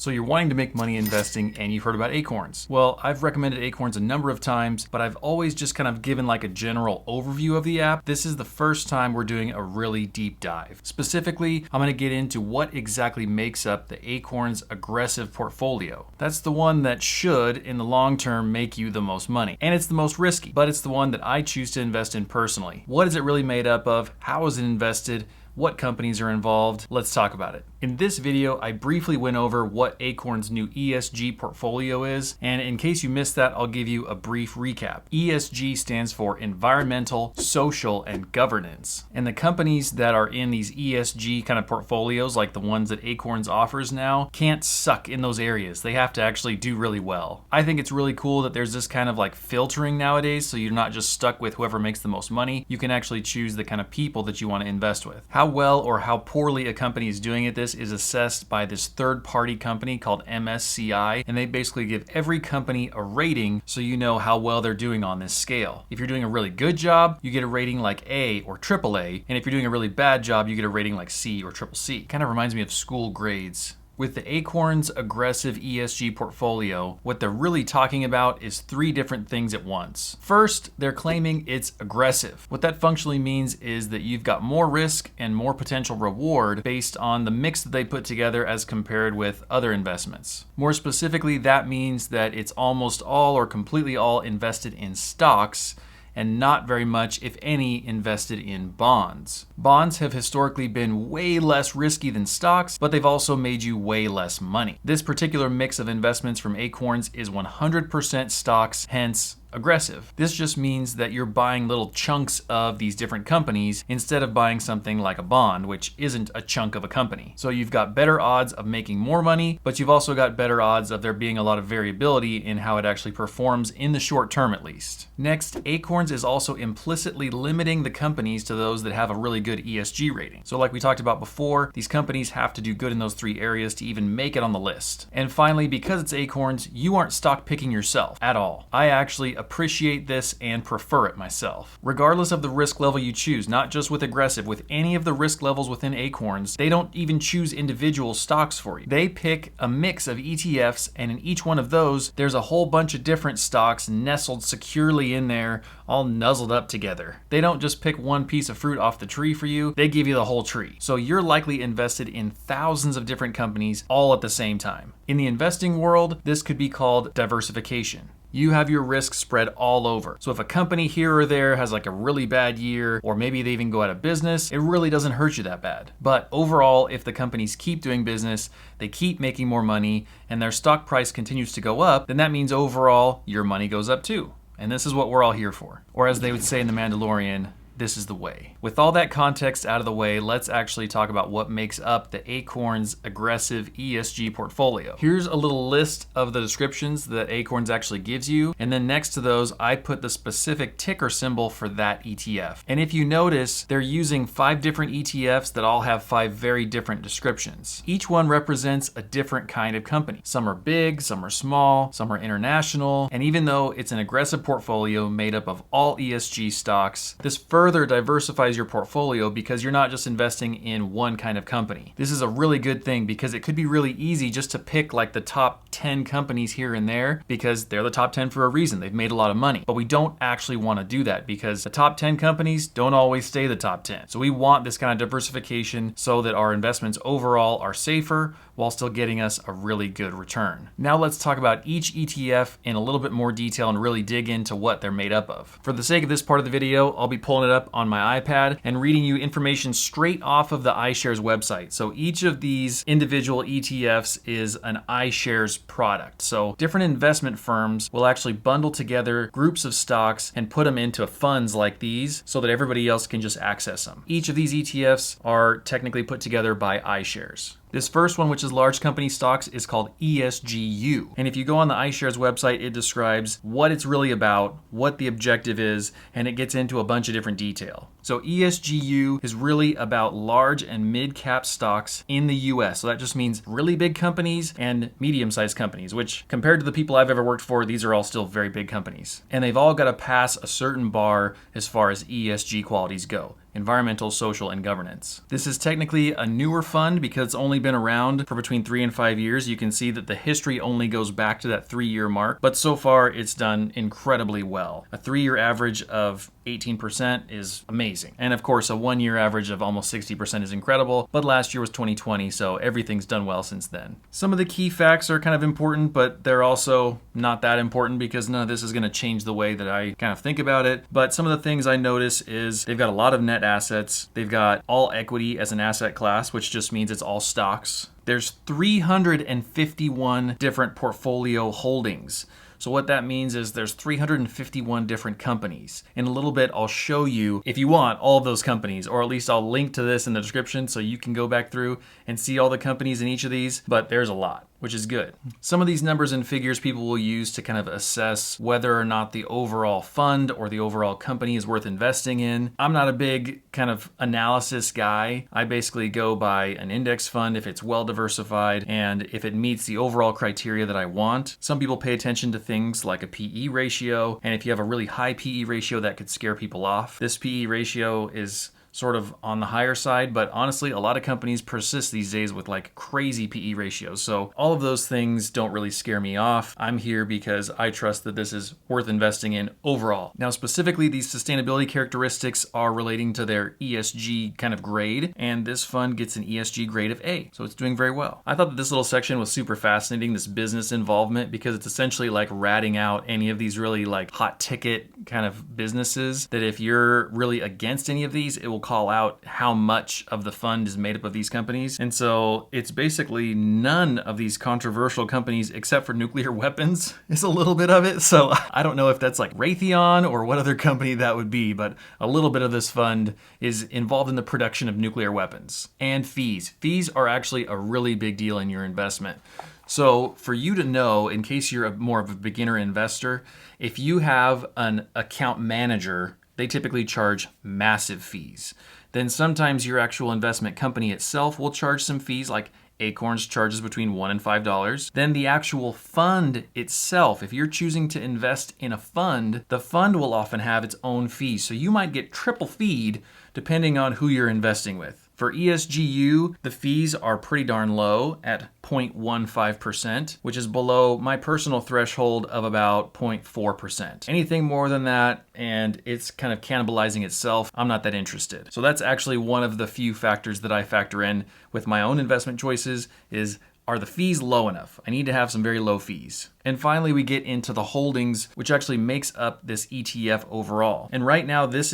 So you're wanting to make money investing and you've heard about Acorns. Well, I've recommended Acorns a number of times, but I've always just kind of given like a general overview of the app. This is the first time we're doing a really deep dive. Specifically, I'm going to get into what exactly makes up the Acorns Aggressive Portfolio. That's the one that should, in the long term, make you the most money. And it's the most risky, but it's the one that I choose to invest in personally. What is it really made up of? How is it invested? What companies are involved? Let's talk about it. In this video, I briefly went over what Acorns' new ESG portfolio is, and in case you missed that, I'll give you a brief recap. ESG stands for Environmental, Social, and Governance. And the companies that are in these ESG kind of portfolios, like the ones that Acorns offers now, can't suck in those areas. They have to actually do really well. I think it's really cool that there's this kind of like filtering nowadays, so you're not just stuck with whoever makes the most money. You can actually choose the kind of people that you want to invest with. How well or how poorly a company is doing at this is assessed by this third-party company called MSCI, and they basically give every company a rating so you know how well they're doing on this scale. If you're doing a really good job, you get a rating like A or AAA, and if you're doing a really bad job, you get a rating like C or CCC. Kind of reminds me of school grades. With the Acorns Aggressive ESG Portfolio, what they're really talking about is three different things at once. First, they're claiming it's aggressive. What that functionally means is that you've got more risk and more potential reward based on the mix that they put together as compared with other investments. More specifically, that means that it's almost all or completely all invested in stocks, and not very much, if any, invested in bonds. Bonds have historically been way less risky than stocks, but they've also made you way less money. This particular mix of investments from Acorns is 100% stocks, hence aggressive. This just means that you're buying little chunks of these different companies instead of buying something like a bond, which isn't a chunk of a company. So you've got better odds of making more money, but you've also got better odds of there being a lot of variability in how it actually performs in the short term at least. Next, Acorns is also implicitly limiting the companies to those that have a really good ESG rating. So like we talked about before, these companies have to do good in those three areas to even make it on the list. And finally, because it's Acorns, you aren't stock picking yourself at all. I actually appreciate this and prefer it myself. Regardless of the risk level you choose, not just with aggressive, with any of the risk levels within Acorns, they don't even choose individual stocks for you. They pick a mix of ETFs, and in each one of those, there's a whole bunch of different stocks nestled securely in there, all nuzzled up together. They don't just pick one piece of fruit off the tree for you, they give you the whole tree. So you're likely invested in thousands of different companies all at the same time. In the investing world, this could be called diversification. You have your risk spread all over. So if a company here or there has like a really bad year, or maybe they even go out of business, it really doesn't hurt you that bad. But overall, if the companies keep doing business, they keep making more money, and their stock price continues to go up, then that means overall your money goes up too. And this is what we're all here for. Or as they would say in The Mandalorian, this is the way. With all that context out of the way, let's actually talk about what makes up the Acorns Aggressive ESG Portfolio. Here's a little list of the descriptions that Acorns actually gives you, and then next to those, I put the specific ticker symbol for that ETF. And if you notice, they're using 5 different ETFs that all have 5 very different descriptions. Each one represents a different kind of company. Some are big, some are small, some are international, and even though it's an aggressive portfolio made up of all ESG stocks, this further diversifies your portfolio because you're not just investing in one kind of company. This is a really good thing because it could be really easy just to pick like the top 10 companies here and there because they're the top 10 for a reason. They've made a lot of money. But we don't actually want to do that because the top 10 companies don't always stay the top 10. So we want this kind of diversification so that our investments overall are safer while still getting us a really good return. Now let's talk about each ETF in a little bit more detail and really dig into what they're made up of. For the sake of this part of the video, I'll be pulling it up on my iPad and reading you information straight off of the iShares website. So each of these individual ETFs is an iShares product. So different investment firms will actually bundle together groups of stocks and put them into funds like these so that everybody else can just access them. Each of these ETFs are technically put together by iShares. This first one, which is large company stocks, is called ESGU. And if you go on the iShares website, it describes what it's really about, what the objective is, and it gets into a bunch of different detail. So ESGU is really about large and mid-cap stocks in the US. So that just means really big companies and medium-sized companies, which compared to the people I've ever worked for, these are all still very big companies. And they've all got to pass a certain bar as far as ESG qualities go. environmental, social, and governance. This is technically a newer fund because it's only been around for between 3 and 5 years. You can see that the history only goes back to that 3-year mark, but so far it's done incredibly well. A 3-year average of 18% is amazing. And of course, a 1-year average of almost 60% is incredible, but last year was 2020, so everything's done well since then. Some of the key facts are kind of important, but they're also not that important because none of this is going to change the way that I kind of think about it. But some of the things I notice is they've got a lot of net assets. They've got all equity as an asset class, which just means it's all stocks. There's 351 different portfolio holdings. So what that means is there's 351 different companies. In a little bit, I'll show you, if you want, all of those companies, or at least I'll link to this in the description so you can go back through and see all the companies in each of these, but there's a lot, which is good. Some of these numbers and figures people will use to kind of assess whether or not the overall fund or the overall company is worth investing in. I'm not a big kind of analysis guy. I basically go by an index fund if it's well diversified and if it meets the overall criteria that I want. Some people pay attention to things like a PE ratio, and if you have a really high PE ratio, that could scare people off. This PE ratio is sort of on the higher side, but honestly, a lot of companies persist these days with like crazy PE ratios. So all of those things don't really scare me off. I'm here because I trust that this is worth investing in overall. Now, specifically, these sustainability characteristics are relating to their ESG kind of grade, and this fund gets an ESG grade of A. So it's doing very well. I thought that this little section was super fascinating, this business involvement, because it's essentially like ratting out any of these really like hot ticket kind of businesses that if you're really against any of these, it will call out how much of the fund is made up of these companies. And so it's basically none of these controversial companies except for nuclear weapons is a little bit of it. So I don't know if that's like Raytheon or what other company that would be, but a little bit of this fund is involved in the production of nuclear weapons. And fees. Fees are actually a really big deal in your investment. So for you to know, in case you're more of a beginner investor, if you have an account manager, they typically charge massive fees. Then sometimes your actual investment company itself will charge some fees, like Acorns charges between $1 and $5. Then the actual fund itself, if you're choosing to invest in a fund, the fund will often have its own fees. So you might get triple feed depending on who you're investing with. For ESGU, the fees are pretty darn low at 0.15%, which is below my personal threshold of about 0.4%. Anything more than that, and it's kind of cannibalizing itself, I'm not that interested. So that's actually one of the few factors that I factor in with my own investment choices is, are the fees low enough? I need to have some very low fees. And finally, we get into the holdings, which actually makes up this ETF overall. And right now, this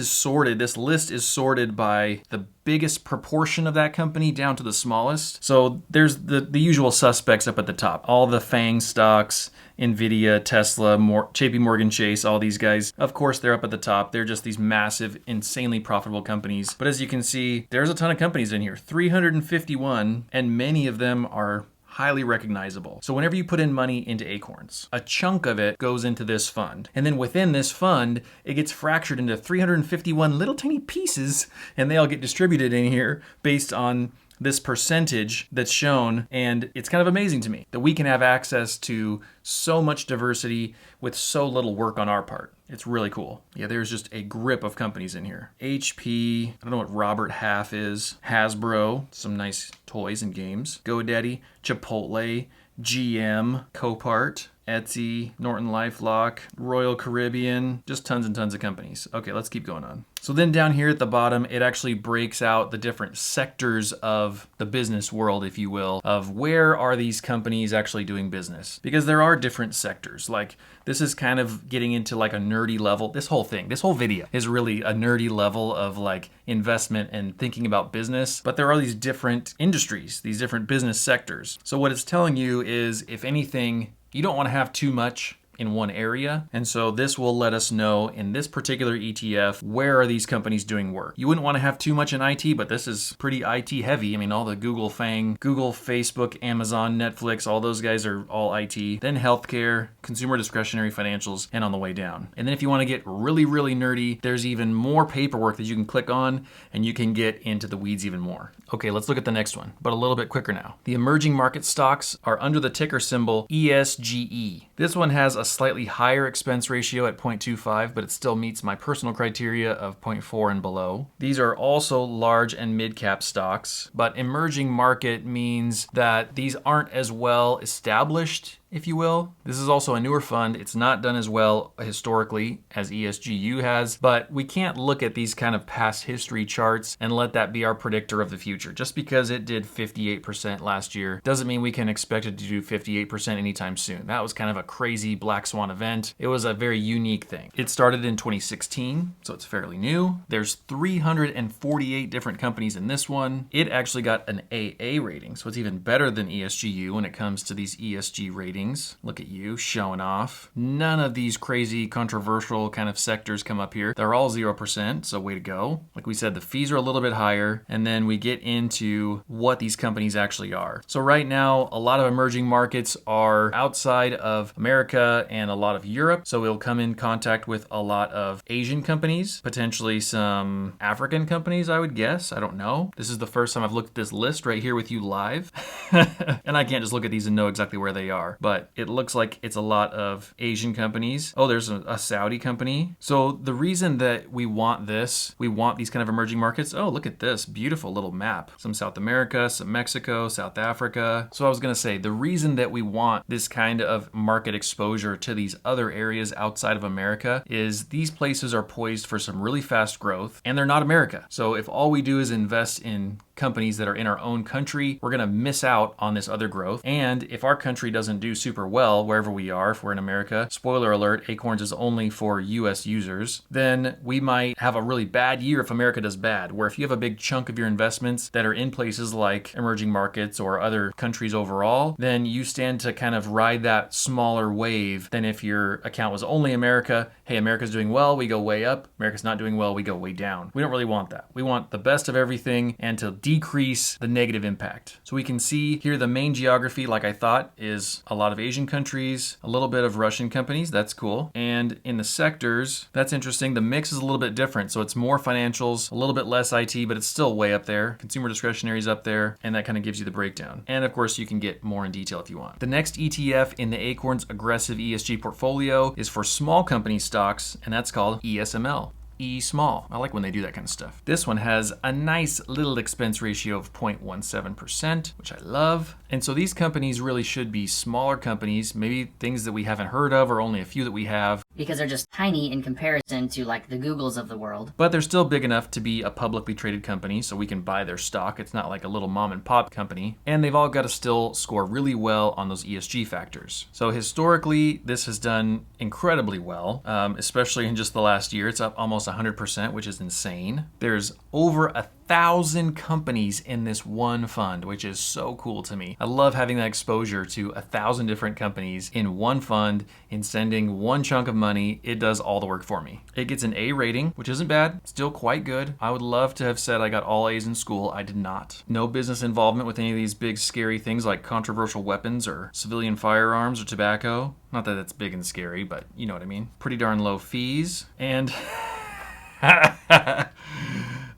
list is sorted by the biggest proportion of that company down to the smallest. So there's the usual suspects up at the top. All the FANG stocks, NVIDIA, Tesla, JP Morgan Chase, all these guys. Of course, they're up at the top. They're just these massive, insanely profitable companies. But as you can see, there's a ton of companies in here, 351, and many of them are highly recognizable. So whenever you put in money into Acorns, a chunk of it goes into this fund. And then within this fund, it gets fractured into 351 little tiny pieces, and they all get distributed in here based on this percentage that's shown. And it's kind of amazing to me that we can have access to so much diversity with so little work on our part. It's really cool. Yeah, there's just a grip of companies in here. HP, I don't know what Robert Half is. Hasbro, some nice toys and games. GoDaddy, Chipotle, GM, Copart, Etsy, Norton LifeLock, Royal Caribbean, just tons and tons of companies. Okay, let's keep going on. So then down here at the bottom, it actually breaks out the different sectors of the business world, if you will, of where are these companies actually doing business. Because there are different sectors. Like this is kind of getting into like a nerdy level. This whole video is really a nerdy level of like investment and thinking about business. But there are these different industries, these different business sectors. So what it's telling you is, if anything, you don't want to have too much in one area. And so this will let us know in this particular ETF, where are these companies doing work? You wouldn't want to have too much in IT, but this is pretty IT heavy. I mean, all the Google, Facebook, Amazon, Netflix, all those guys are all IT. Then healthcare, consumer discretionary financials, and on the way down. And then if you want to get really, really nerdy, there's even more paperwork that you can click on and you can get into the weeds even more. Okay, let's look at the next one, but a little bit quicker now. The emerging market stocks are under the ticker symbol ESGE. This one has a a slightly higher expense ratio at 0.25, but it still meets my personal criteria of 0.4 and below. These are also large and mid-cap stocks, but emerging market means that these aren't as well established, if you will. This is also a newer fund. It's not done as well historically as ESGU has, but we can't look at these kind of past history charts and let that be our predictor of the future. Just because it did 58% last year doesn't mean we can expect it to do 58% anytime soon. That was kind of a crazy black swan event. It was a very unique thing. It started in 2016, so it's fairly new. There's 348 different companies in this one. It actually got an AA rating, so it's even better than ESGU when it comes to these ESG ratings. Look at you showing off. None of these crazy controversial kind of sectors come up here. They're all 0%, so way to go. Like we said, the fees are a little bit higher, and then we get into what these companies actually are. So right now, a lot of emerging markets are outside of America and a lot of Europe, so we'll come in contact with a lot of Asian companies, potentially some African companies, I would guess. I don't know. This is the first time I've looked at this list right here with you live, and I can't just look at these and know exactly where they are. But it looks like it's a lot of Asian companies. Oh, there's a Saudi company. So the reason that we want these kind of emerging markets, oh, look at this beautiful little map. Some South America, some Mexico, South Africa. So I was gonna say, the reason that we want this kind of market exposure to these other areas outside of America is these places are poised for some really fast growth, and they're not America. So if all we do is invest in companies that are in our own country, we're gonna miss out on this other growth. And if our country doesn't do super well wherever we are, if we're in America, spoiler alert, Acorns is only for US users, then we might have a really bad year if America does bad. Where if you have a big chunk of your investments that are in places like emerging markets or other countries overall, then you stand to kind of ride that smaller wave than if your account was only America. Hey, America's doing well, we go way up. America's not doing well, we go way down. We don't really want that. We want the best of everything and to decrease the negative impact. So we can see here the main geography, like I thought, is a lot of Asian countries, a little bit of Russian companies, that's cool. And in the sectors, that's interesting. The mix is a little bit different. So it's more financials, a little bit less IT, but it's still way up there. Consumer discretionary is up there, and that kind of gives you the breakdown. And of course, you can get more in detail if you want. The next ETF in the Acorns Aggressive ESG Portfolio is for small company stocks, and that's called ESML. E-small. I like when they do that kind of stuff. This one has a nice little expense ratio of 0.17%, which I love. And so these companies really should be smaller companies, maybe things that we haven't heard of or only a few that we have. Because they're just tiny in comparison to like the Googles of the world. But they're still big enough to be a publicly traded company, so we can buy their stock. It's not like a little mom and pop company. And they've all got to still score really well on those ESG factors. So historically, this has done incredibly well, especially in just the last year. It's up almost 100%, which is insane. There's over 1,000 companies in this one fund, which is so cool to me. I love having that exposure to 1,000 different companies in one fund and sending one chunk of money. It does all the work for me. It gets an A rating, which isn't bad, still quite good. I would love to have said I got all A's in school. I did not. No business involvement with any of these big scary things like controversial weapons or civilian firearms or tobacco. Not that it's big and scary, but you know what I mean. Pretty darn low fees and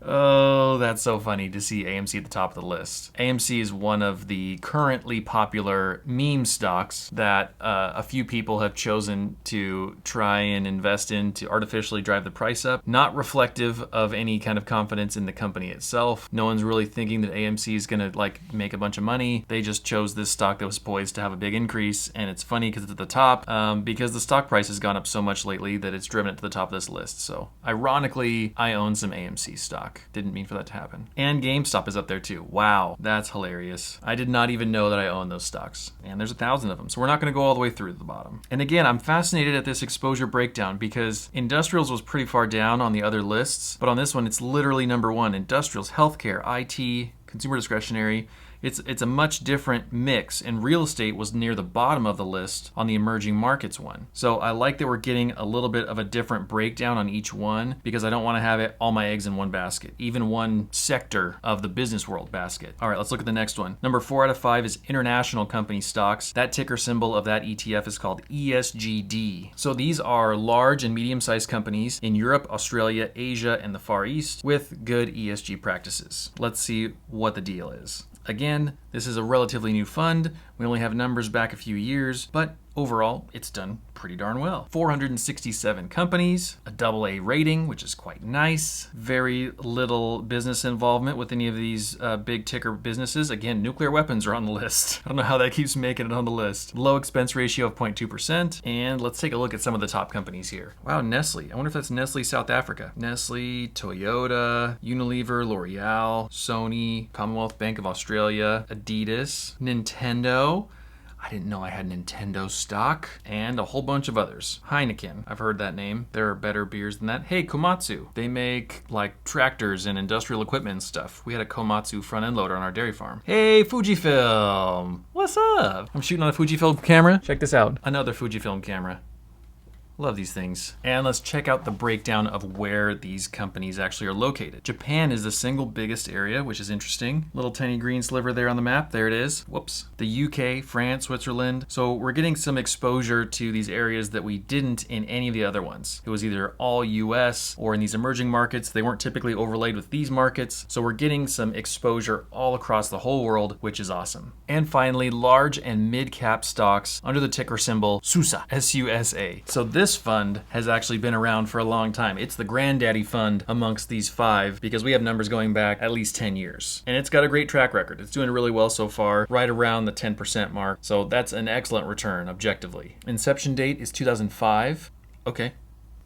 oh, that's so funny to see AMC at the top of the list. AMC is one of the currently popular meme stocks that a few people have chosen to try and invest in to artificially drive the price up. Not reflective of any kind of confidence in the company itself. No one's really thinking that AMC is gonna like make a bunch of money. They just chose this stock that was poised to have a big increase, and it's funny because it's at the top because the stock price has gone up so much lately that it's driven it to the top of this list. So ironically, I own some AMC stock. Didn't mean for that to happen. And GameStop is up there too. Wow, that's hilarious. I did not even know that I own those stocks. And there's 1,000 of them, so we're not gonna go all the way through to the bottom. And again, I'm fascinated at this exposure breakdown because industrials was pretty far down on the other lists, but on this one, it's literally number one. Industrials, healthcare, IT, consumer discretionary. It's a much different mix, and real estate was near the bottom of the list on the emerging markets one. So I like that we're getting a little bit of a different breakdown on each one because I don't want to have all my eggs in one basket, even one sector of the business world basket. All right, let's look at the next one. Number 4 out of 5 is international company stocks. That ticker symbol of that ETF is called ESGD. So these are large and medium-sized companies in Europe, Australia, Asia, and the Far East with good ESG practices. Let's see what the deal is. Again, this is a relatively new fund. We only have numbers back a few years, but Overall, it's done pretty darn well. 467 companies, a AA rating, which is quite nice. Very little business involvement with any of these big ticker businesses. Again, nuclear weapons are on the list. I don't know how that keeps making it on the list. Low expense ratio of 0.2%. And let's take a look at some of the top companies here. Wow, Nestle. I wonder if that's Nestle South Africa. Nestle, Toyota, Unilever, L'Oreal, Sony, Commonwealth Bank of Australia, Adidas, Nintendo. I didn't know I had Nintendo stock, and a whole bunch of others. Heineken, I've heard that name. There are better beers than that. Hey, Komatsu. They make like tractors and industrial equipment and stuff. We had a Komatsu front end loader on our dairy farm. Hey, Fujifilm. What's up? I'm shooting on a Fujifilm camera. Check this out. Another Fujifilm camera. Love these things. And let's check out the breakdown of where these companies actually are located. Japan is the single biggest area, which is interesting. Little tiny green sliver there on the map. There it is. Whoops. The UK, France, Switzerland. So we're getting some exposure to these areas that we didn't in any of the other ones. It was either all US or in these emerging markets. They weren't typically overlaid with these markets. So we're getting some exposure all across the whole world, which is awesome. And finally, large and mid-cap stocks under the ticker symbol SUSA, S-U-S-A. So this fund has actually been around for a long time. It's the granddaddy fund amongst these 5 because we have numbers going back at least 10 years. And it's got a great track record. It's doing really well so far, right around the 10% mark. So that's an excellent return objectively. Inception date is 2005. Okay.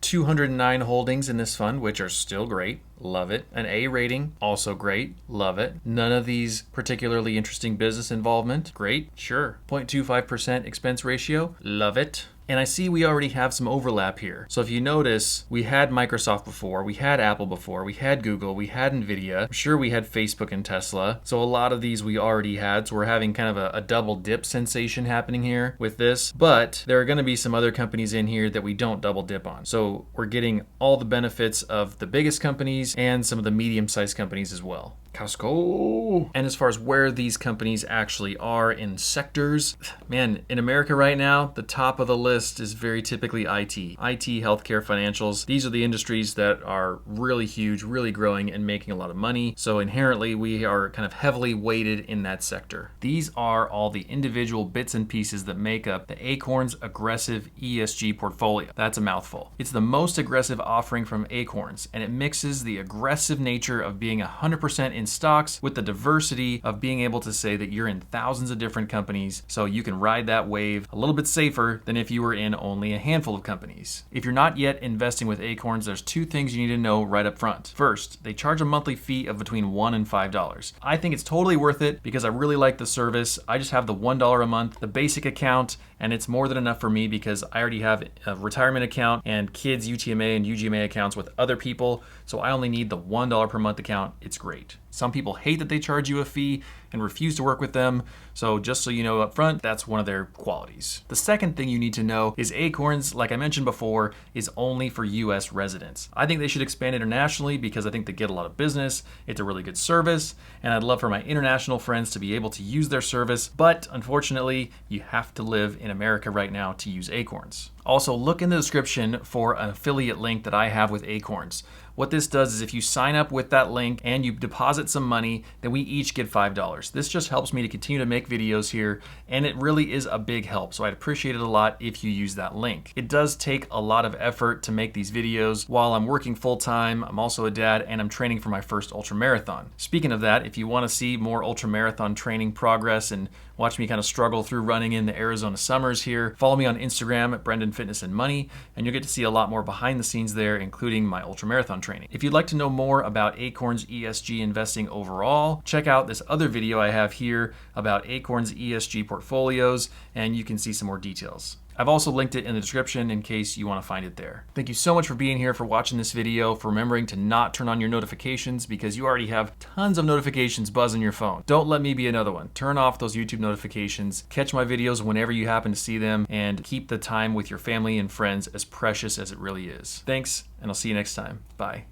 209 holdings in this fund, which are still great. Love it. An A rating, also great. Love it. None of these particularly interesting business involvement. Great. Sure. 0.25% expense ratio. Love it. And I see we already have some overlap here. So if you notice, we had Microsoft before, we had Apple before, we had Google, we had Nvidia. I'm sure we had Facebook and Tesla. So a lot of these we already had. So we're having kind of a double dip sensation happening here with this. But there are going to be some other companies in here that we don't double dip on. So we're getting all the benefits of the biggest companies and some of the medium-sized companies as well. Costco. And as far as where these companies actually are in sectors, man, in America right now, the top of the list is very typically IT, healthcare, financials. These are the industries that are really huge, really growing and making a lot of money. So inherently, we are kind of heavily weighted in that sector. These are all the individual bits and pieces that make up the Acorns Aggressive ESG Portfolio. That's a mouthful. It's the most aggressive offering from Acorns, and it mixes the aggressive nature of being 100% in stocks with the diversity of being able to say that you're in thousands of different companies, so you can ride that wave a little bit safer than if you were in only a handful of companies. If you're not yet investing with Acorns, there's 2 things you need to know right up front. First, they charge a monthly fee of between $1 and $5. I think it's totally worth it because I really like the service. I just have the $1 a month, the basic account, and it's more than enough for me because I already have a retirement account and kids UTMA and UGMA accounts with other people, so I only need the $1 per month account. It's great. Some people hate that they charge you a fee and refuse to work with them. So just so you know up front, that's one of their qualities. The second thing you need to know is Acorns, like I mentioned before, is only for US residents. I think they should expand internationally because I think they get a lot of business. It's a really good service, and I'd love for my international friends to be able to use their service. But unfortunately, you have to live in America right now to use Acorns. Also, look in the description for an affiliate link that I have with Acorns. What this does is if you sign up with that link and you deposit some money, then we each get $5. This just helps me to continue to make videos here, and it really is a big help, so I'd appreciate it a lot if you use that link. It does take a lot of effort to make these videos while I'm working full-time. I'm also a dad, and I'm training for my first ultramarathon. Speaking of that, if you want to see more ultramarathon training progress and watch me kind of struggle through running in the Arizona summers here, follow me on Instagram at Brendan Fitness and Money, and you'll get to see a lot more behind the scenes there, including my ultramarathon training. If you'd like to know more about Acorns ESG investing overall, check out this other video I have here about Acorns ESG portfolios, and you can see some more details. I've also linked it in the description in case you want to find it there. Thank you so much for being here, for watching this video, for remembering to not turn on your notifications because you already have tons of notifications buzzing your phone. Don't let me be another one. Turn off those YouTube notifications, catch my videos whenever you happen to see them, and keep the time with your family and friends as precious as it really is. Thanks, and I'll see you next time. Bye.